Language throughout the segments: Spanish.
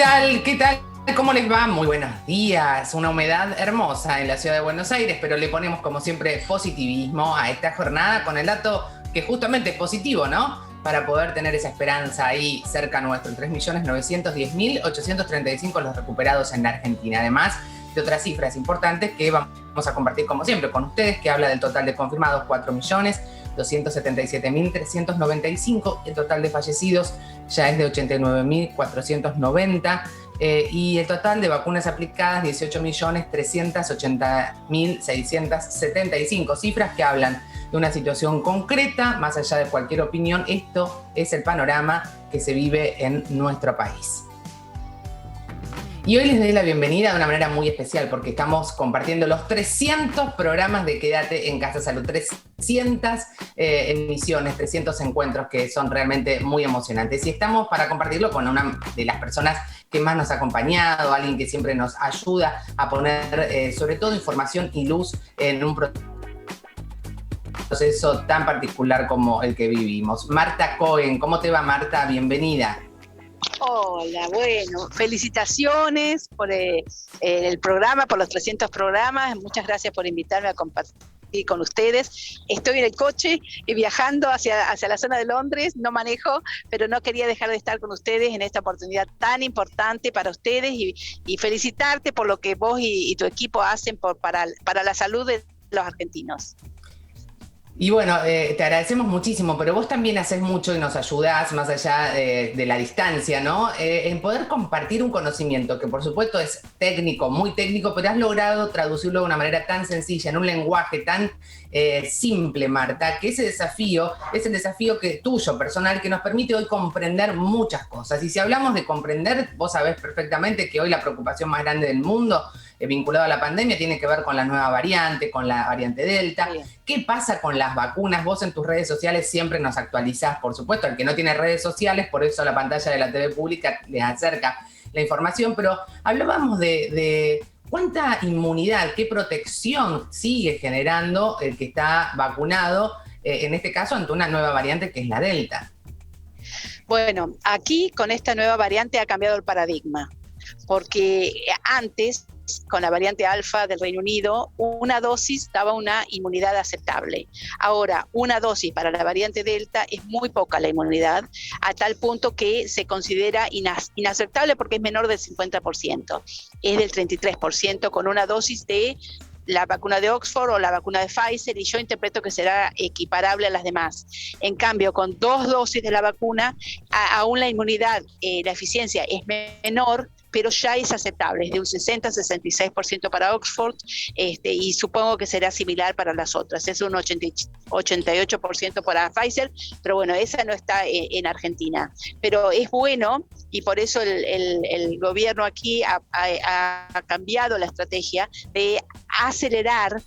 tal? ¿Qué tal? ¿Cómo les va? Muy buenos días. Una humedad hermosa en la ciudad de Buenos Aires, pero le ponemos como siempre positivismo a esta jornada con el dato que justamente es positivo, ¿no? Para poder tener esa esperanza ahí cerca nuestro, 3.910.835 los recuperados en la Argentina. Además de otras cifras importantes que vamos a compartir como siempre con ustedes, que habla del total de confirmados, 4.277.395, el total de fallecidos ya es de 89.490, y el total de vacunas aplicadas, 18.380.675, cifras que hablan de una situación concreta, más allá de cualquier opinión. Esto es el panorama que se vive en nuestro país. Y hoy les doy la bienvenida de una manera muy especial porque estamos compartiendo los 300 programas de Quédate en Casa Salud, 300 emisiones, 300 encuentros que son realmente muy emocionantes. Y estamos para compartirlo con una de las personas que más nos ha acompañado, alguien que siempre nos ayuda a poner sobre todo información y luz en un proceso tan particular como el que vivimos. Marta Cohen, ¿cómo te va, Marta? Bienvenida. Hola, bueno, felicitaciones por el programa, por los 300 programas. Muchas gracias por invitarme a compartir con ustedes. Estoy en el coche viajando hacia la zona de Londres, no manejo, pero no quería dejar de estar con ustedes en esta oportunidad tan importante para ustedes y felicitarte por lo que vos y tu equipo hacen para la salud de los argentinos. Y bueno, te agradecemos muchísimo, pero vos también haces mucho y nos ayudás más allá de la distancia, ¿no? En poder compartir un conocimiento que por supuesto es técnico, muy técnico, pero has logrado traducirlo de una manera tan sencilla, en un lenguaje tan simple, Marta, que ese desafío es el desafío tuyo, personal, que nos permite hoy comprender muchas cosas. Y si hablamos de comprender, vos sabés perfectamente que hoy la preocupación más grande del mundo vinculado a la pandemia tiene que ver con la nueva variante, con la variante Delta. Bien. ¿Qué pasa con las vacunas? Vos en tus redes sociales siempre nos actualizás, por supuesto, el que no tiene redes sociales, por eso la pantalla de la TV pública les acerca la información, pero hablábamos de cuánta inmunidad, qué protección sigue generando el que está vacunado, en este caso ante una nueva variante que es la Delta. Bueno, aquí con esta nueva variante ha cambiado el paradigma, porque antes, con la variante alfa del Reino Unido, una dosis daba una inmunidad aceptable. Ahora, una dosis para la variante Delta es muy poca la inmunidad, a tal punto que se considera inaceptable porque es menor del 50%, es del 33% con una dosis de la vacuna de Oxford o la vacuna de Pfizer, y yo interpreto que será equiparable a las demás. En cambio, con 2 dosis de la vacuna, aún la inmunidad, la eficiencia es menor, pero ya es aceptable, es de un 60-66% para Oxford, y supongo que será similar para las otras, es un 88% para Pfizer, pero bueno, esa no está en Argentina. Pero es bueno, y por eso el gobierno aquí ha cambiado la estrategia de acelerar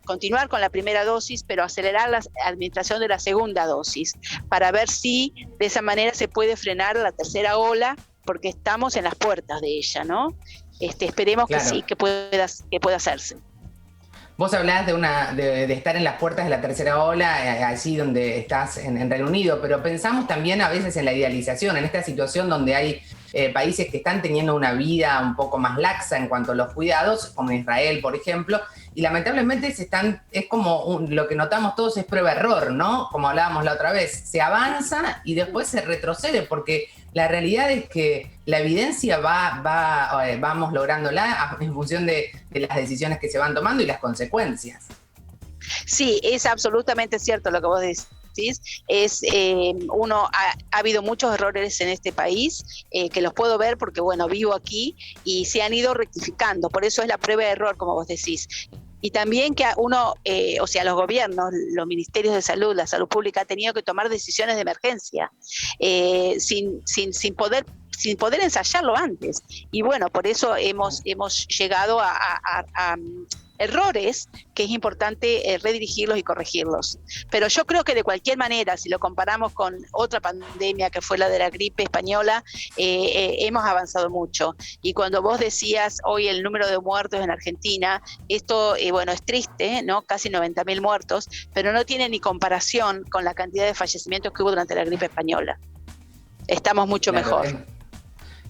continuar con la primera dosis, pero acelerar la administración de la segunda dosis, para ver si de esa manera se puede frenar la tercera ola, porque estamos en las puertas de ella, ¿no? Esperemos claro. Que sí, que pueda hacerse. Vos hablás de estar en las puertas de la tercera ola, allí donde estás en Reino Unido, pero pensamos también a veces en la idealización, en esta situación donde hay países que están teniendo una vida un poco más laxa en cuanto a los cuidados, como Israel, por ejemplo, y lamentablemente es como lo que notamos todos es prueba-error, ¿no? Como hablábamos la otra vez, se avanza y después se retrocede, porque la realidad es que la evidencia vamos lográndola en función de las decisiones que se van tomando y las consecuencias. Sí, es absolutamente cierto lo que vos decís. Ha habido muchos errores en este país, que los puedo ver porque, bueno, vivo aquí, y se han ido rectificando. Por eso es la prueba de error, como vos decís. Y también que los gobiernos, los ministerios de salud, la salud pública, ha tenido que tomar decisiones de emergencia, sin poder ensayarlo antes. Y bueno, por eso hemos llegado a errores que es importante redirigirlos y corregirlos. Pero yo creo que de cualquier manera, si lo comparamos con otra pandemia que fue la de la gripe española, hemos avanzado mucho. Y cuando vos decías hoy el número de muertos en Argentina, esto es triste, ¿no? Casi 90.000 muertos, pero no tiene ni comparación con la cantidad de fallecimientos que hubo durante la gripe española. Estamos mucho mejor.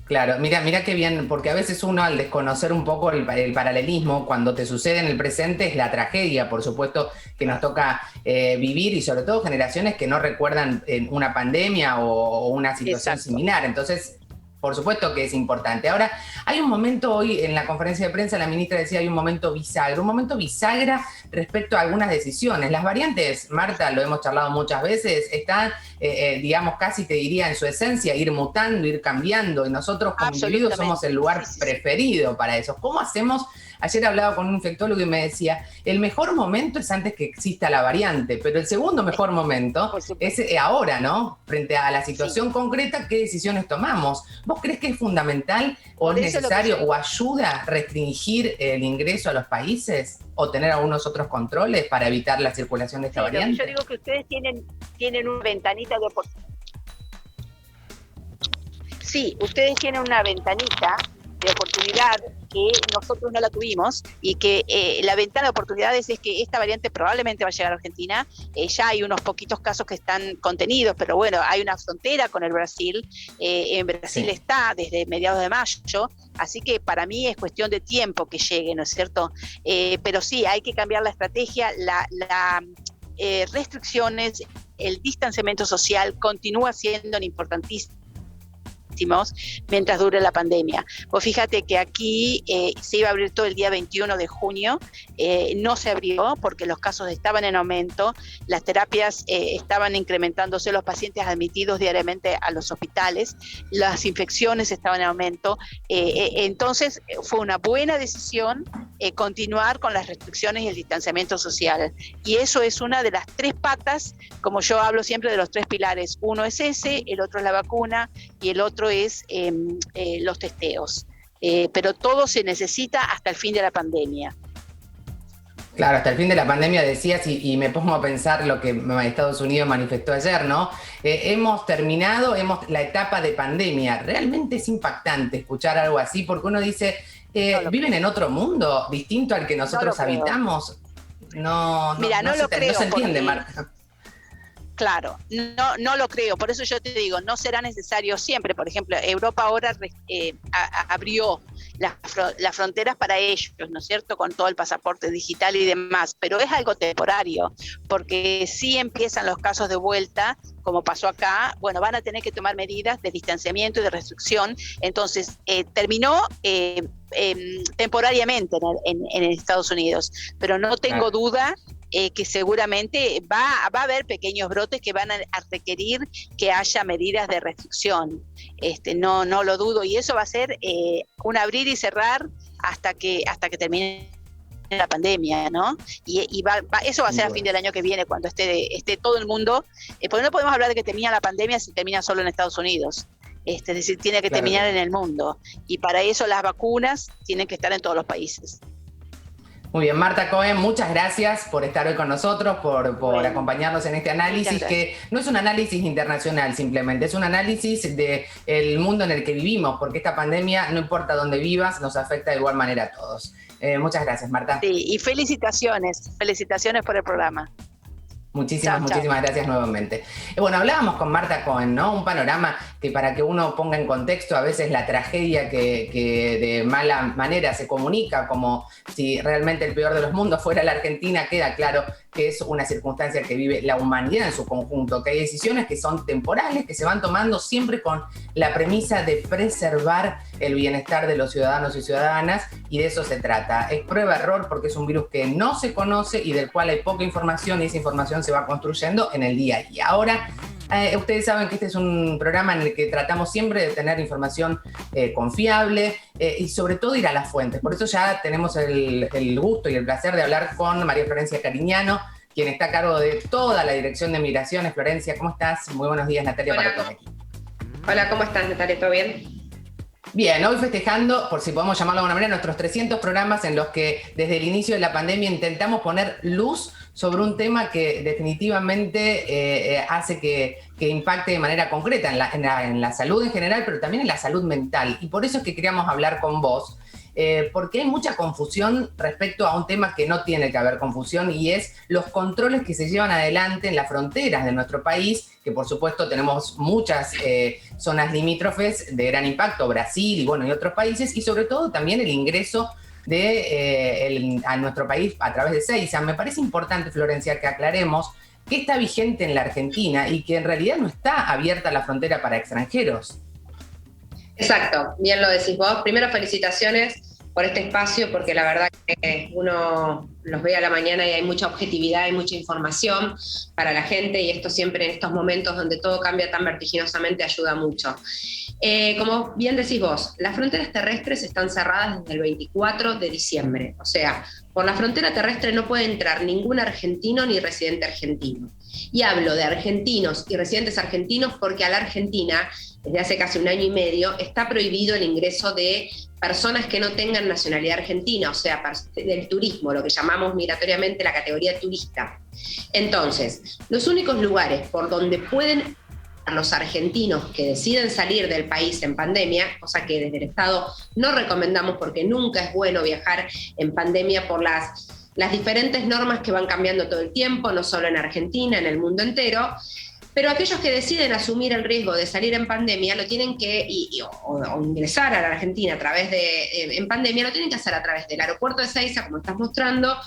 Claro, mira qué bien, porque a veces uno al desconocer un poco el paralelismo, cuando te sucede en el presente es la tragedia, por supuesto, que nos toca vivir y sobre todo generaciones que no recuerdan una pandemia o una situación Exacto. similar. Entonces, por supuesto que es importante. Ahora, hay un momento hoy en la conferencia de prensa, la ministra decía hay un momento bisagra respecto a algunas decisiones. Las variantes, Marta, lo hemos charlado muchas veces, están, digamos, casi te diría en su esencia, ir mutando, ir cambiando, y nosotros como individuos somos el lugar preferido para eso. ¿Cómo hacemos? Ayer hablaba con un infectólogo y me decía, el mejor momento es antes que exista la variante, pero el segundo mejor momento es ahora, ¿no? Frente a la situación concreta, ¿qué decisiones tomamos? ¿Vos crees que es fundamental o es necesario o ayuda a restringir el ingreso a los países o tener algunos otros controles para evitar la circulación de esta variante? Yo digo que ustedes tienen una ventanita de oportunidad. Sí, ustedes tienen una ventanita de oportunidad que nosotros no la tuvimos y que la ventana de oportunidades es que esta variante probablemente va a llegar a Argentina. Ya hay unos poquitos casos que están contenidos, pero bueno, hay una frontera con el Brasil. En Brasil está desde mediados de mayo, así que para mí es cuestión de tiempo que llegue, ¿no es cierto? Pero sí, hay que cambiar la estrategia, restricciones, el distanciamiento social continúa siendo importantísimo mientras dure la pandemia. Pues fíjate que aquí se iba a abrir todo el día 21 de junio, no se abrió porque los casos estaban en aumento, las terapias estaban incrementándose, los pacientes admitidos diariamente a los hospitales, las infecciones estaban en aumento, entonces fue una buena decisión continuar con las restricciones y el distanciamiento social. Y eso es una de las tres patas, como yo hablo siempre de los tres pilares. Uno es ese, el otro es la vacuna y el otro es los testeos. Pero todo se necesita hasta el fin de la pandemia. Claro, hasta el fin de la pandemia decías, y me pongo a pensar lo que Estados Unidos manifestó ayer, ¿no? Hemos terminado la etapa de pandemia. Realmente es impactante escuchar algo así, porque uno dice, ¿viven en otro mundo distinto al que nosotros habitamos? Mira, no lo creo. No se entiende, Marta. Claro, no lo creo, por eso yo te digo, no será necesario siempre. Por ejemplo, Europa ahora abrió las fronteras para ellos, ¿no es cierto?, con todo el pasaporte digital y demás, pero es algo temporario, porque si empiezan los casos de vuelta, como pasó acá, bueno, van a tener que tomar medidas de distanciamiento y de restricción. Entonces, terminó temporariamente en Estados Unidos, pero no tengo duda que seguramente va a haber pequeños brotes que van a requerir que haya medidas de restricción. No lo dudo, y eso va a ser un abrir y cerrar hasta que termine la pandemia, ¿no? Y eso va a ser a fin del año que viene, cuando esté todo el mundo, porque no podemos hablar de que termina la pandemia si termina solo en Estados Unidos. Es decir, tiene que terminar en el mundo, y para eso las vacunas tienen que estar en todos los países. Muy bien, Marta Cohen, muchas gracias por estar hoy con nosotros, por acompañarnos en este análisis, que no es un análisis internacional simplemente, es un análisis del mundo en el que vivimos, porque esta pandemia, no importa dónde vivas, nos afecta de igual manera a todos. Muchas gracias, Marta. Sí, y felicitaciones por el programa. Muchísimas gracias nuevamente. Bueno, hablábamos con Marta Cohen, ¿no? Un panorama que, para que uno ponga en contexto a veces la tragedia que de mala manera se comunica, como si realmente el peor de los mundos fuera la Argentina, queda claro que es una circunstancia que vive la humanidad en su conjunto, que hay decisiones que son temporales, que se van tomando siempre con la premisa de preservar el bienestar de los ciudadanos y ciudadanas, y de eso se trata. Es prueba-error, porque es un virus que no se conoce y del cual hay poca información, y esa información se va construyendo en el día a día. Ahora, ustedes saben que este es un programa en el que tratamos siempre de tener información confiable y sobre todo ir a las fuentes. Por eso ya tenemos el gusto y el placer de hablar con María Florencia Cariñano, quien está a cargo de toda la Dirección de Migraciones. Florencia, ¿cómo estás? Muy buenos días, Natalia. Hola. Para todos aquí. Hola, ¿cómo estás, Natalia? ¿Todo bien? Bien, hoy festejando, por si podemos llamarlo de alguna manera, nuestros 300 programas en los que desde el inicio de la pandemia intentamos poner luz sobre un tema que definitivamente hace que impacte de manera concreta en la salud en general, pero también en la salud mental. Y por eso es que queríamos hablar con vos, porque hay mucha confusión respecto a un tema que no tiene que haber confusión, y es los controles que se llevan adelante en las fronteras de nuestro país, que por supuesto tenemos muchas zonas limítrofes de gran impacto, Brasil y bueno, y otros países, y sobre todo también el ingreso a nuestro país a través de Ezeiza. Me parece importante, Florencia, que aclaremos que está vigente en la Argentina y que en realidad no está abierta la frontera para extranjeros. Exacto, bien lo decís vos. Primero, felicitaciones por este espacio, porque la verdad que uno los ve a la mañana y hay mucha objetividad, hay mucha información para la gente, y esto siempre en estos momentos donde todo cambia tan vertiginosamente ayuda mucho. Como bien decís vos, las fronteras terrestres están cerradas desde el 24 de diciembre, o sea, por la frontera terrestre no puede entrar ningún argentino ni residente argentino. Y hablo de argentinos y residentes argentinos porque a la Argentina, desde hace casi 1 año y medio, está prohibido el ingreso de personas que no tengan nacionalidad argentina, o sea, del turismo, lo que llamamos migratoriamente la categoría turista. Entonces, los únicos lugares por donde pueden los argentinos que deciden salir del país en pandemia, cosa que desde el Estado no recomendamos porque nunca es bueno viajar en pandemia por las diferentes normas que van cambiando todo el tiempo, no solo en Argentina, en el mundo entero. Pero aquellos que deciden asumir el riesgo de salir en pandemia lo tienen que, o ingresar a la Argentina a través en pandemia, lo tienen que hacer a través del aeropuerto de Ezeiza, como estás mostrando,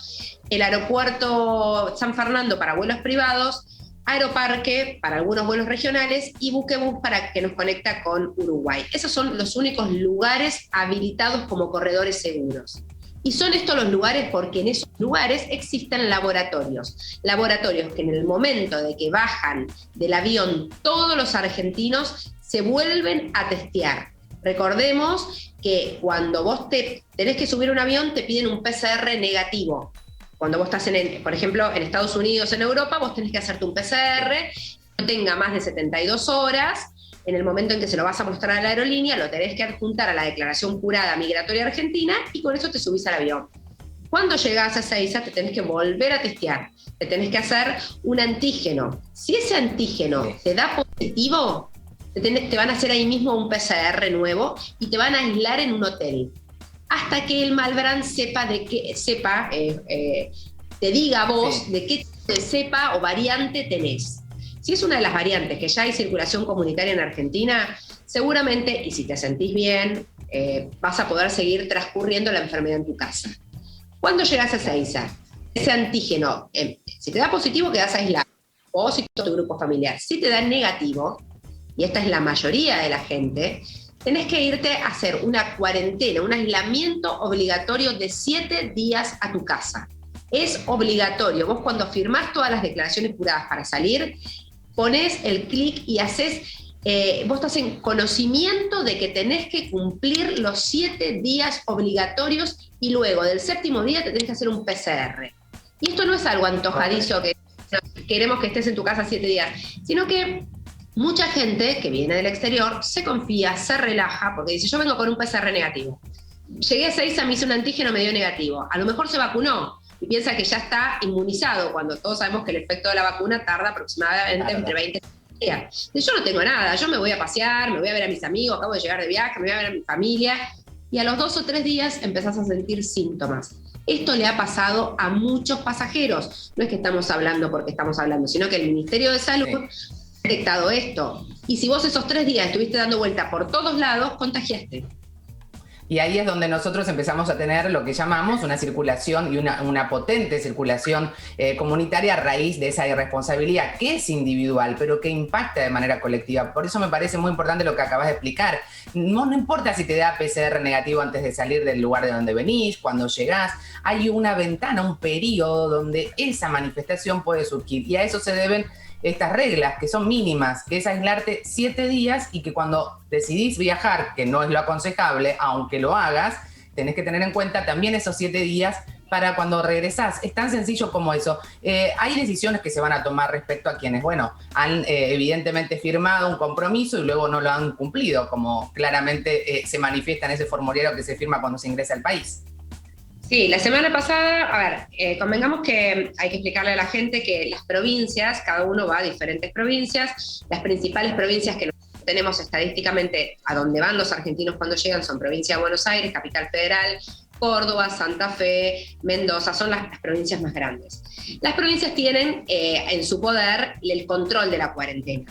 el aeropuerto San Fernando para vuelos privados, Aeroparque para algunos vuelos regionales y Buquebus para que nos conecta con Uruguay. Esos son los únicos lugares habilitados como corredores seguros. Y son estos los lugares porque en esos lugares existen laboratorios que en el momento de que bajan del avión todos los argentinos se vuelven a testear. Recordemos que cuando vos tenés que subir un avión te piden un PCR negativo. Cuando vos estás, por ejemplo, en Estados Unidos, en Europa, vos tenés que hacerte un PCR, no tenga más de 72 horas. En el momento en que se lo vas a mostrar a la aerolínea, lo tenés que adjuntar a la declaración jurada migratoria argentina y con eso te subís al avión. Cuando llegás a Ezeiza te tenés que volver a testear, te tenés que hacer un antígeno. Si ese antígeno te da positivo, te van a hacer ahí mismo un PCR nuevo y te van a aislar en un hotel. Hasta que el Malbrán te diga a vos de qué cepa o variante tenés. Si es una de las variantes que ya hay circulación comunitaria en Argentina, seguramente, y si te sentís bien, vas a poder seguir transcurriendo la enfermedad en tu casa. Cuando llegas a Ezeiza, ese antígeno, si te da positivo, quedás aislado, o si todo tu grupo familiar. Si te da negativo, y esta es la mayoría de la gente, tenés que irte a hacer una cuarentena, un aislamiento obligatorio de 7 días a tu casa. Es obligatorio. Vos cuando firmás todas las declaraciones juradas para salir, ponés el clic y vos estás en conocimiento de que tenés que cumplir los 7 días obligatorios y luego del 7º día te tenés que hacer un PCR. Y esto no es algo antojadizo que queremos que estés en tu casa 7 días, sino que mucha gente que viene del exterior se confía, se relaja, porque dice, yo vengo con un PCR negativo. Llegué a Ezeiza, me hice un antígeno, me dio negativo. A lo mejor se vacunó y piensa que ya está inmunizado, cuando todos sabemos que el efecto de la vacuna tarda aproximadamente entre 20 y 30 días. Yo no tengo nada, yo me voy a pasear, me voy a ver a mis amigos, acabo de llegar de viaje, me voy a ver a mi familia, y a los 2 o 3 días empezás a sentir síntomas. Esto le ha pasado a muchos pasajeros. No es que estamos hablando porque estamos hablando, sino que el Ministerio de Salud ha detectado esto. Y si vos esos 3 días estuviste dando vuelta por todos lados, contagiaste. Y ahí es donde nosotros empezamos a tener lo que llamamos una circulación y una potente circulación comunitaria a raíz de esa irresponsabilidad que es individual, pero que impacta de manera colectiva. Por eso me parece muy importante lo que acabas de explicar. No importa si te da PCR negativo antes de salir del lugar de donde venís, cuando llegás, hay una ventana, un periodo donde esa manifestación puede surgir. Y a eso se deben estas reglas que son mínimas, que es aislarte 7 días y que cuando decidís viajar, que no es lo aconsejable, aunque lo hagas, tenés que tener en cuenta también esos 7 días para cuando regresás. Es tan sencillo como eso. Hay decisiones que se van a tomar respecto a quienes, bueno, han evidentemente firmado un compromiso y luego no lo han cumplido, como claramente se manifiesta en ese formulario que se firma cuando se ingresa al país. Sí, la semana pasada, a ver, convengamos que hay que explicarle a la gente que las provincias, cada uno va a diferentes provincias, las principales provincias que nos tenemos estadísticamente a dónde van los argentinos cuando llegan, son provincia de Buenos Aires, Capital Federal, Córdoba, Santa Fe, Mendoza, son las provincias más grandes. Las provincias tienen en su poder el control de la cuarentena.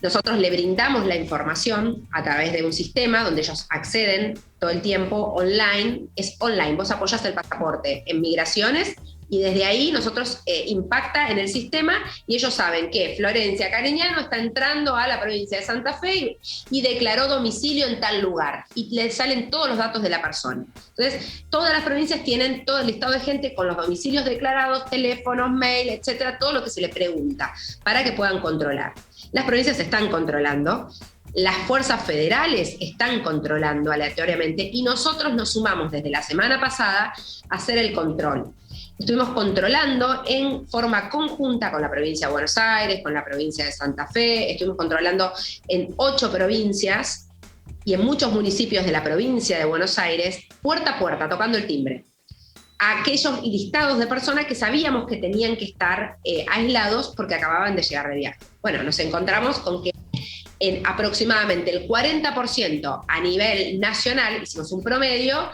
Nosotros le brindamos la información a través de un sistema donde ellos acceden todo el tiempo online. Es online, vos apoyás el pasaporte en Migraciones y desde ahí nosotros impacta en el sistema y ellos saben que Florencia Cariñano está entrando a la provincia de Santa Fe y declaró domicilio en tal lugar y le salen todos los datos de la persona. Entonces, todas las provincias tienen todo el listado de gente con los domicilios declarados, teléfonos, mail, etcétera, todo lo que se le pregunta para que puedan controlar. Las provincias están controlando, las fuerzas federales están controlando aleatoriamente y nosotros nos sumamos desde la semana pasada a hacer el control. Estuvimos controlando en forma conjunta con la provincia de Buenos Aires, con la provincia de Santa Fe, estuvimos controlando en 8 provincias y en muchos municipios de la provincia de Buenos Aires, puerta a puerta, tocando el timbre, a aquellos listados de personas que sabíamos que tenían que estar aislados porque acababan de llegar de viaje. Bueno, nos encontramos con que en aproximadamente el 40% a nivel nacional, hicimos un promedio,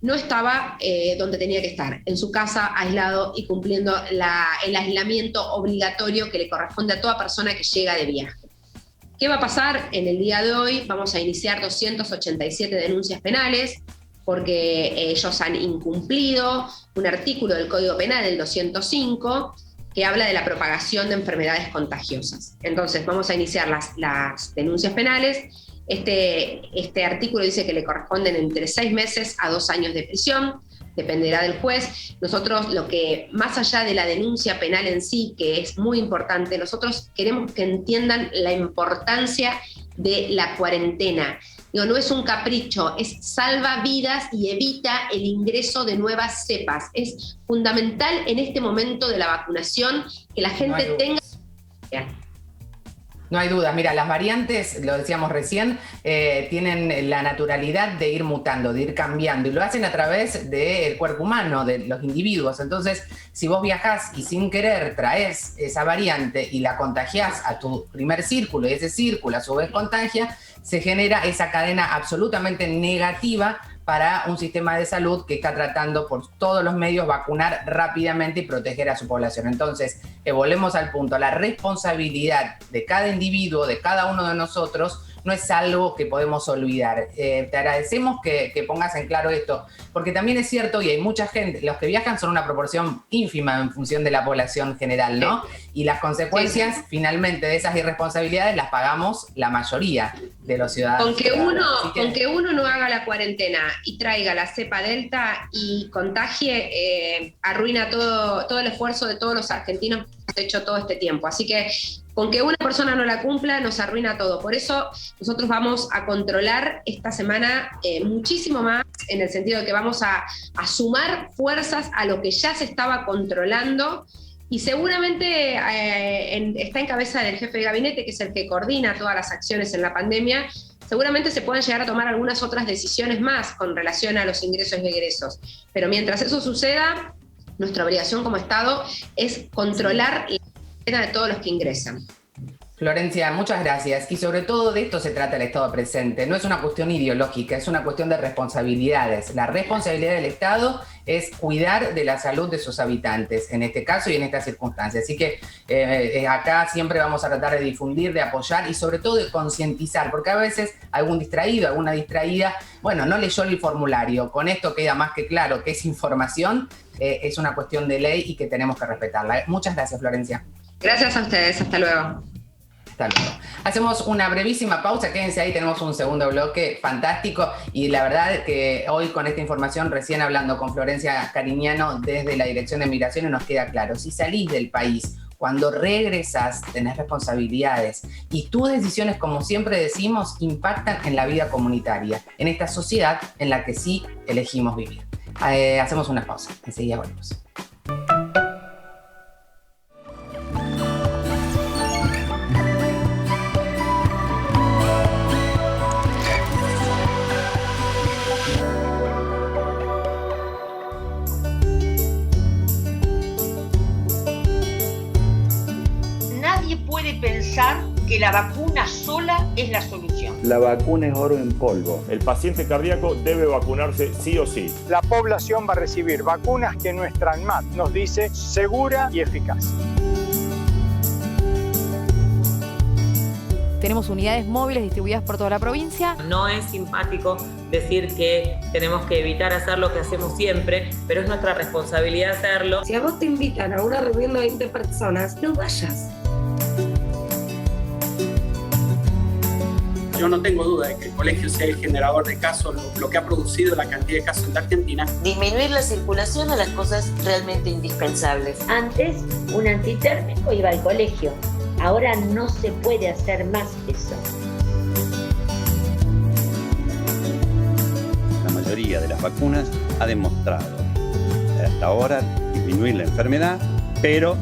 no estaba donde tenía que estar, en su casa, aislado y cumpliendo el aislamiento obligatorio que le corresponde a toda persona que llega de viaje. ¿Qué va a pasar en el día de hoy? Vamos a iniciar 287 denuncias penales porque ellos han incumplido un artículo del Código Penal, el 205, que habla de la propagación de enfermedades contagiosas. Entonces vamos a iniciar las denuncias penales. Este artículo dice que le corresponden entre 6 meses a 2 años de prisión, dependerá del juez. Nosotros, lo que más allá de la denuncia penal en sí, que es muy importante, nosotros queremos que entiendan la importancia de la cuarentena. Digo, no es un capricho, es salva vidas y evita el ingreso de nuevas cepas. Es fundamental en este momento de la vacunación que la gente tenga... No hay duda. Mira, las variantes, lo decíamos recién, tienen la naturalidad de ir mutando, de ir cambiando, y lo hacen a través del cuerpo humano, de los individuos. Entonces, si vos viajás y sin querer traes esa variante y la contagiás a tu primer círculo, y ese círculo a su vez contagia, se genera esa cadena absolutamente negativa para un sistema de salud que está tratando por todos los medios vacunar rápidamente y proteger a su población. Entonces, volvemos al punto, la responsabilidad de cada individuo, de cada uno de nosotros, no es algo que podemos olvidar. Te agradecemos que pongas en claro esto, porque también es cierto, y hay mucha gente, los que viajan son una proporción ínfima en función de la población general, ¿no? Y las consecuencias, finalmente, de esas irresponsabilidades las pagamos la mayoría de los ciudadanos. Con que uno no haga la cuarentena y traiga la cepa delta y contagie, arruina todo el esfuerzo de todos los argentinos que hemos hecho todo este tiempo. Así que con que una persona no la cumpla, nos arruina todo. Por eso nosotros vamos a controlar esta semana muchísimo más, en el sentido de que vamos a sumar fuerzas a lo que ya se estaba controlando. Y seguramente está en cabeza del jefe de gabinete, que es el que coordina todas las acciones en la pandemia. Seguramente se pueden llegar a tomar algunas otras decisiones más con relación a los ingresos y egresos. Pero mientras eso suceda, nuestra obligación como Estado es controlar la de todos los que ingresan. Florencia, muchas gracias. Y sobre todo de esto se trata el Estado presente. No es una cuestión ideológica, es una cuestión de responsabilidades. La responsabilidad del Estado es cuidar de la salud de sus habitantes, en este caso y en estas circunstancias. Así que acá siempre vamos a tratar de difundir, de apoyar y sobre todo de concientizar, porque a veces algún distraído, alguna distraída, bueno, no leyó el formulario. Con esto queda más que claro que es información, es una cuestión de ley y que tenemos que respetarla. Muchas gracias, Florencia. Gracias a ustedes, hasta luego. Hasta luego. Hacemos una brevísima pausa, quédense ahí, tenemos un segundo bloque fantástico y la verdad que hoy con esta información, recién hablando con Florencia Cariñano desde la Dirección de Migraciones, nos queda claro, si salís del país, cuando regresas tenés responsabilidades y tus decisiones, como siempre decimos, impactan en la vida comunitaria, en esta sociedad en la que sí elegimos vivir. Hacemos una pausa, enseguida volvemos. Pensar que la vacuna sola es la solución. La vacuna es oro en polvo. El paciente cardíaco debe vacunarse sí o sí. La población va a recibir vacunas que nuestra ANMAT nos dice segura y eficaz. Tenemos unidades móviles distribuidas por toda la provincia. No es simpático decir que tenemos que evitar hacer lo que hacemos siempre, pero es nuestra responsabilidad hacerlo. Si a vos te invitan a una reunión de 20 personas, no vayas. Yo no tengo duda de que el colegio sea el generador de casos, lo que ha producido la cantidad de casos en la Argentina. Disminuir la circulación a las cosas realmente indispensables. Antes, un antitérmico iba al colegio. Ahora no se puede hacer más eso. La mayoría de las vacunas ha demostrado hasta ahora disminuir la enfermedad, pero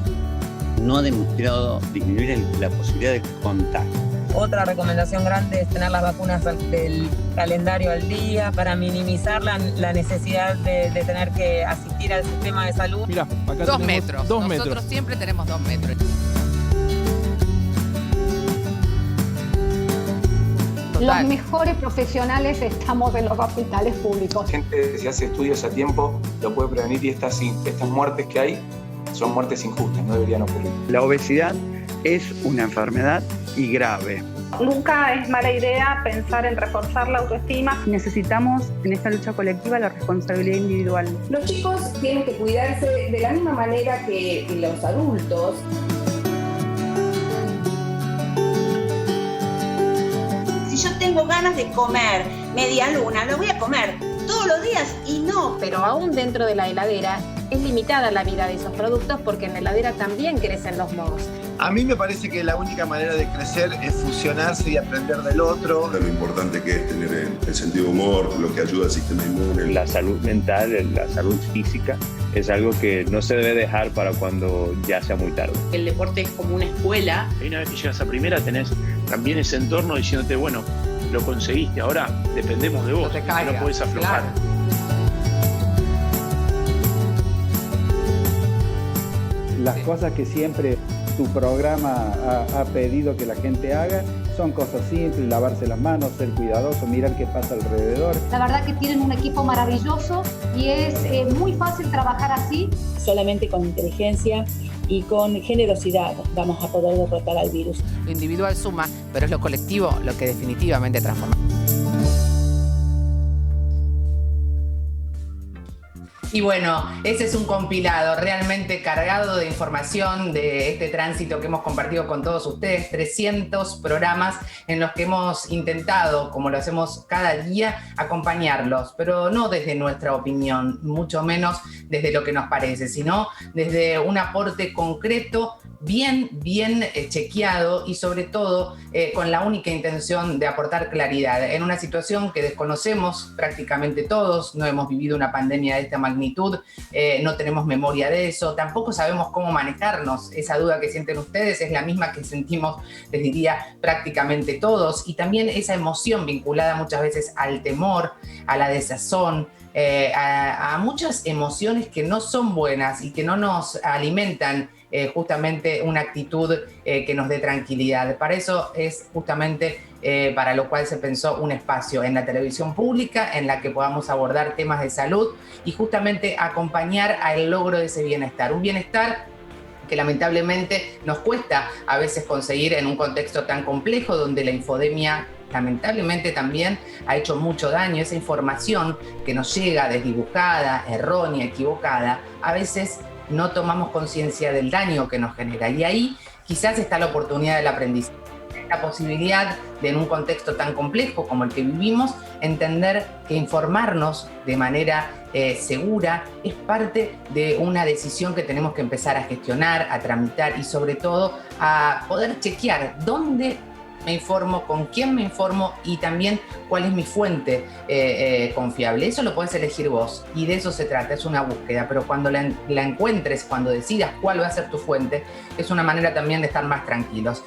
no ha demostrado disminuir la posibilidad de contagio. Otra recomendación grande es tener las vacunas del calendario al día para minimizar la necesidad de tener que asistir al sistema de salud. Mirá, acá 2 metros. 2 metros. Nosotros siempre tenemos 2 metros. Los mejores profesionales estamos en los hospitales públicos. Gente, si hace estudios a tiempo, lo puede prevenir y estas muertes que hay son muertes injustas, no deberían ocurrir. La obesidad es una enfermedad y grave. Nunca es mala idea pensar en reforzar la autoestima. Necesitamos en esta lucha colectiva la responsabilidad individual. Los chicos tienen que cuidarse de la misma manera que los adultos. Si yo tengo ganas de comer media luna, lo voy a comer todos los días y no. Pero aún dentro de la heladera es limitada la vida de esos productos porque en la heladera también crecen los mohos. A mí me parece que la única manera de crecer es fusionarse y aprender del otro. Lo importante que es tener el sentido de humor, lo que ayuda al sistema inmune. La salud mental, la salud física, es algo que no se debe dejar para cuando ya sea muy tarde. El deporte es como una escuela. Y una vez que llegas a primera tenés también ese entorno diciéndote, bueno, lo conseguiste, ahora dependemos de vos, no te caigas, no podés aflojar. Claro. Las cosas que siempre tu programa ha pedido que la gente haga son cosas simples: lavarse las manos, ser cuidadoso, mirar qué pasa alrededor. La verdad que tienen un equipo maravilloso y es muy fácil trabajar así. Solamente con inteligencia y con generosidad vamos a poder derrotar al virus. Lo individual suma, pero es lo colectivo lo que definitivamente transforma. Y bueno, ese es un compilado realmente cargado de información de este tránsito que hemos compartido con todos ustedes, 300 programas en los que hemos intentado, como lo hacemos cada día, acompañarlos, pero no desde nuestra opinión, mucho menos desde lo que nos parece, sino desde un aporte concreto, bien chequeado y sobre todo con la única intención de aportar claridad en una situación que desconocemos prácticamente todos. No hemos vivido una pandemia de esta magnitud, no tenemos memoria de eso, tampoco sabemos cómo manejarnos. Esa duda que sienten ustedes es la misma que sentimos, les diría, prácticamente todos, y también esa emoción vinculada muchas veces al temor, a la desazón, a muchas emociones que no son buenas y que no nos alimentan justamente una actitud que nos dé tranquilidad. Para eso es justamente para lo cual se pensó un espacio en la televisión pública en la que podamos abordar temas de salud y justamente acompañar al logro de ese bienestar. Un bienestar que lamentablemente nos cuesta a veces conseguir en un contexto tan complejo donde la infodemia lamentablemente también ha hecho mucho daño. Esa información que nos llega desdibujada, errónea, equivocada, a veces no tomamos conciencia del daño que nos genera. Y ahí quizás está la oportunidad del aprendizaje, la posibilidad de, en un contexto tan complejo como el que vivimos, entender que informarnos de manera segura es parte de una decisión que tenemos que empezar a gestionar, a tramitar y sobre todo a poder chequear dónde me informo, con quién me informo y también cuál es mi fuente confiable. Eso lo podés elegir vos y de eso se trata, es una búsqueda, pero cuando la encuentres, cuando decidas cuál va a ser tu fuente, es una manera también de estar más tranquilos.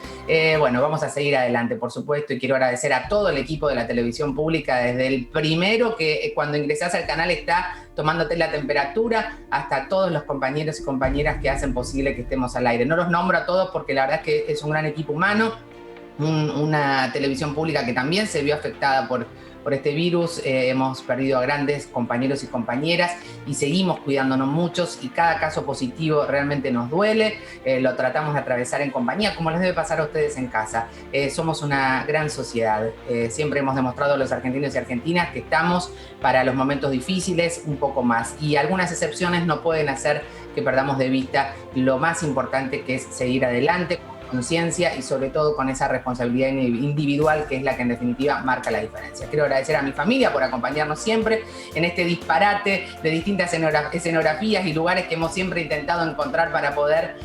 Bueno, vamos a seguir adelante, por supuesto, y quiero agradecer a todo el equipo de la televisión pública, desde el primero que cuando ingresás al canal está tomándote la temperatura, hasta todos los compañeros y compañeras que hacen posible que estemos al aire. No los nombro a todos porque la verdad es que es un gran equipo humano. una televisión pública que también se vio afectada por este virus. Hemos perdido a grandes compañeros y compañeras y seguimos cuidándonos muchos, y cada caso positivo realmente nos duele. Lo tratamos de atravesar en compañía, como les debe pasar a ustedes en casa. Somos una gran sociedad. Siempre hemos demostrado a los argentinos y argentinas que estamos para los momentos difíciles un poco más, y algunas excepciones no pueden hacer que perdamos de vista lo más importante, que es seguir adelante con conciencia y sobre todo con esa responsabilidad individual, que es la que en definitiva marca la diferencia. Quiero agradecer a mi familia por acompañarnos siempre en este disparate de distintas escenografías y lugares que hemos siempre intentado encontrar para poder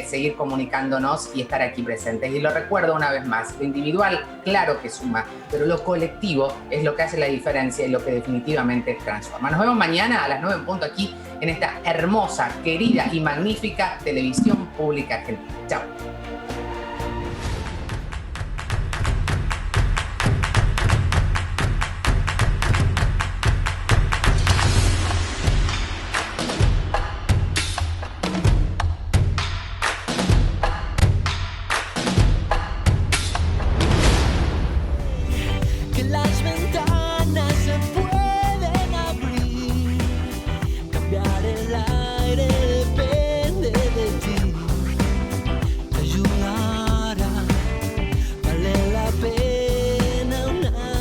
seguir comunicándonos y estar aquí presentes. Y lo recuerdo una vez más, lo individual claro que suma, pero lo colectivo es lo que hace la diferencia y lo que definitivamente transforma. Nos vemos mañana a las 9 en punto aquí en esta hermosa, querida y magnífica televisión pública argentina. Chao.